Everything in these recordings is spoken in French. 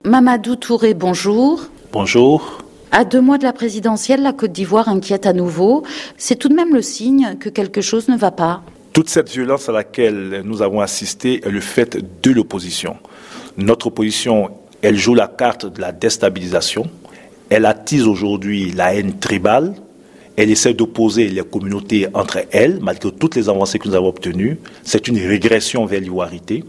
Mamadou Touré, bonjour. Bonjour. À 2 mois de la présidentielle, la Côte d'Ivoire inquiète à nouveau. C'est tout de même le signe que quelque chose ne va pas. Toute cette violence à laquelle nous avons assisté est le fait de l'opposition. Notre opposition, elle joue la carte de la déstabilisation. Elle attise aujourd'hui la haine tribale. Elle essaie d'opposer les communautés entre elles, malgré toutes les avancées que nous avons obtenues. C'est une régression vers l'ivoirité.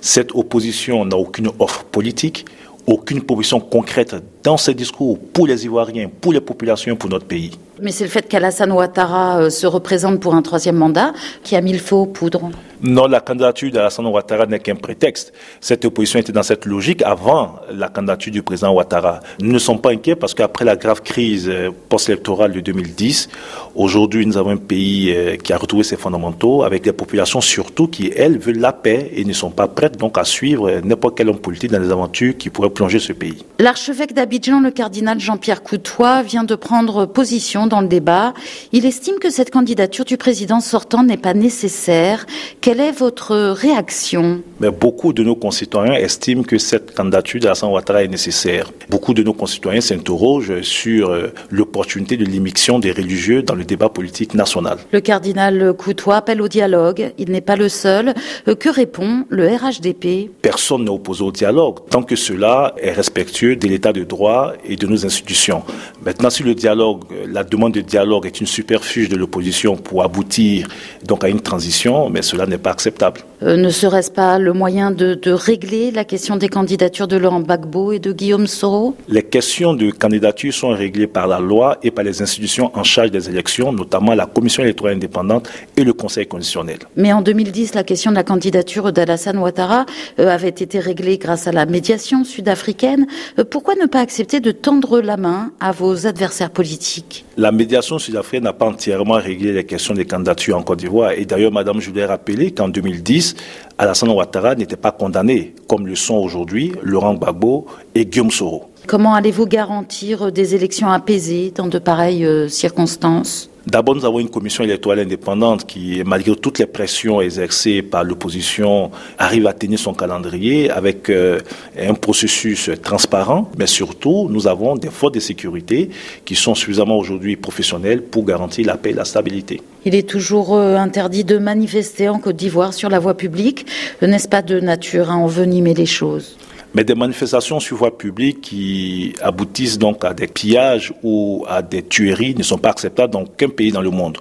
Cette opposition n'a aucune offre politique, aucune proposition concrète dans ses discours pour les Ivoiriens, pour les populations, pour notre pays. Mais c'est le fait qu'Alassane Ouattara se représente pour un 3e mandat qui a mis le feu aux poudres. Non, la candidature d'Alassane Ouattara n'est qu'un prétexte. Cette opposition était dans cette logique avant la candidature du président Ouattara. Nous ne sommes pas inquiets parce qu'après la grave crise post-électorale de 2010, aujourd'hui nous avons un pays qui a retrouvé ses fondamentaux, avec des populations surtout qui, elles, veulent la paix et ne sont pas prêtes donc à suivre n'importe quel homme politique dans des aventures qui pourraient plonger ce pays. L'archevêque d'Abidjan, le cardinal Jean-Pierre Coutois, vient de prendre position dans le débat. Il estime que cette candidature du président sortant n'est pas nécessaire. Quelle est votre réaction ? Mais beaucoup de nos concitoyens estiment que cette candidature d'Alassane Ouattara est nécessaire. Beaucoup de nos concitoyens s'interrogent sur l'opportunité de l'immixtion des religieux dans le débat politique national. Le cardinal Coutois appelle au dialogue. Il n'est pas le seul. Que répond le RHDP ? Personne n'est opposé au dialogue, tant que cela est respectueux de l'état de droit et de nos institutions. Maintenant, si le dialogue, la demande de dialogue est une superfuge de l'opposition pour aboutir donc à une transition, mais cela n'est pas acceptable. Ne serait-ce pas le moyen de régler la question des candidatures de Laurent Gbagbo et de Guillaume Soro ? Les questions de candidature sont réglées par la loi et par les institutions en charge des élections, notamment la Commission électorale indépendante et le Conseil constitutionnel. Mais en 2010, la question de la candidature d'Alassane Ouattara avait été réglée grâce à la médiation sud-africaine. Pourquoi ne pas accepter de tendre la main à vos adversaires politiques ? La médiation sud-africaine n'a pas entièrement réglé les questions des candidatures en Côte d'Ivoire. Et d'ailleurs, Mme Joly a rappelé qu'en 2010, Alassane Ouattara n'était pas condamné, comme le sont aujourd'hui Laurent Gbagbo et Guillaume Soro. Comment allez-vous garantir des élections apaisées dans de pareilles circonstances ? D'abord, nous avons une commission électorale indépendante qui, malgré toutes les pressions exercées par l'opposition, arrive à tenir son calendrier avec un processus transparent. Mais surtout, nous avons des forces de sécurité qui sont suffisamment aujourd'hui professionnelles pour garantir la paix et la stabilité. Il est toujours interdit de manifester en Côte d'Ivoire sur la voie publique. N'est-ce pas de nature à envenimer les choses ? Mais des manifestations sur voie publique qui aboutissent donc à des pillages ou à des tueries ne sont pas acceptables dans aucun pays dans le monde.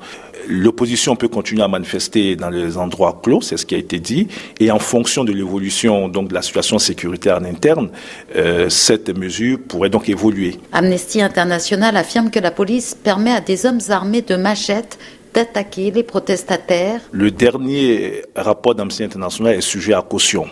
L'opposition peut continuer à manifester dans les endroits clos, c'est ce qui a été dit, et en fonction de l'évolution donc de la situation sécuritaire en interne, cette mesure pourrait donc évoluer. Amnesty International affirme que la police permet à des hommes armés de machettes d'attaquer les protestataires. Le dernier rapport d'Amnesty International est sujet à caution.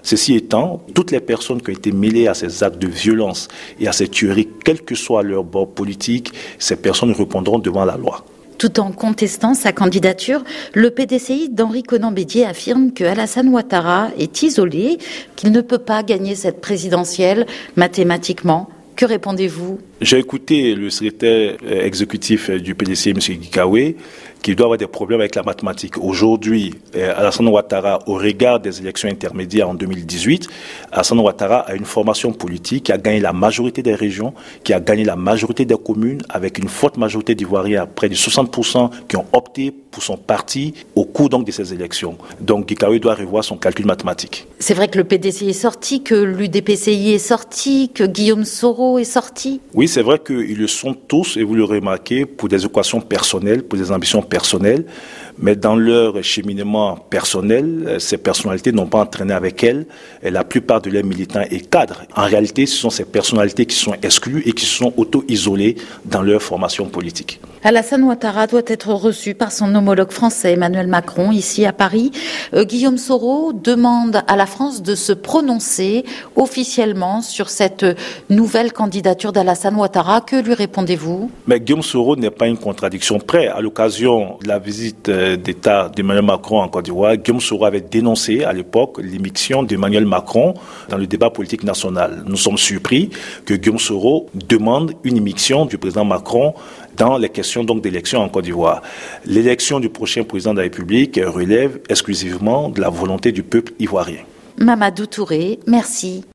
Ceci étant, toutes les personnes qui ont été mêlées à ces actes de violence et à ces tueries, quel que soit leur bord politique, ces personnes répondront devant la loi. Tout en contestant sa candidature, le PDCI d'Henri Konan-Bédier affirme que Alassane Ouattara est isolé, qu'il ne peut pas gagner cette présidentielle mathématiquement. Que répondez-vous ? J'ai écouté le secrétaire exécutif du PDCI, M. Gikawe, qui doit avoir des problèmes avec la mathématique. Aujourd'hui, Alassane Ouattara, au regard des élections intermédiaires en 2018, Alassane Ouattara a une formation politique qui a gagné la majorité des régions, qui a gagné la majorité des communes, avec une forte majorité d'Ivoiriens, près de 60% qui ont opté pour son parti au cours donc de ces élections. Donc Gikawe doit revoir son calcul mathématique. C'est vrai que le PDCI est sorti, que l'UDPCI est sorti, que Guillaume Soro est sorti. Oui, c'est vrai qu'ils le sont tous, et vous le remarquez, pour des équations personnelles, pour des ambitions personnelles, mais dans leur cheminement personnel, ces personnalités n'ont pas entraîné avec elles et la plupart de leurs militants et cadres. En réalité, ce sont ces personnalités qui sont exclues et qui se sont auto-isolées dans leur formation politique. Alassane Ouattara doit être reçu par son homologue français Emmanuel Macron ici à Paris. Guillaume Soro demande à la France de se prononcer officiellement sur cette nouvelle candidature d'Alassane Ouattara, que lui répondez-vous? Mais Guillaume Soro n'est pas une contradiction près. À l'occasion de la visite d'État d'Emmanuel Macron en Côte d'Ivoire, Guillaume Soro avait dénoncé à l'époque l'immixtion d'Emmanuel Macron dans le débat politique national. Nous sommes surpris que Guillaume Soro demande une immixtion du président Macron dans les questions donc d'élection en Côte d'Ivoire. L'élection du prochain président de la République relève exclusivement de la volonté du peuple ivoirien. Mamadou Touré, merci.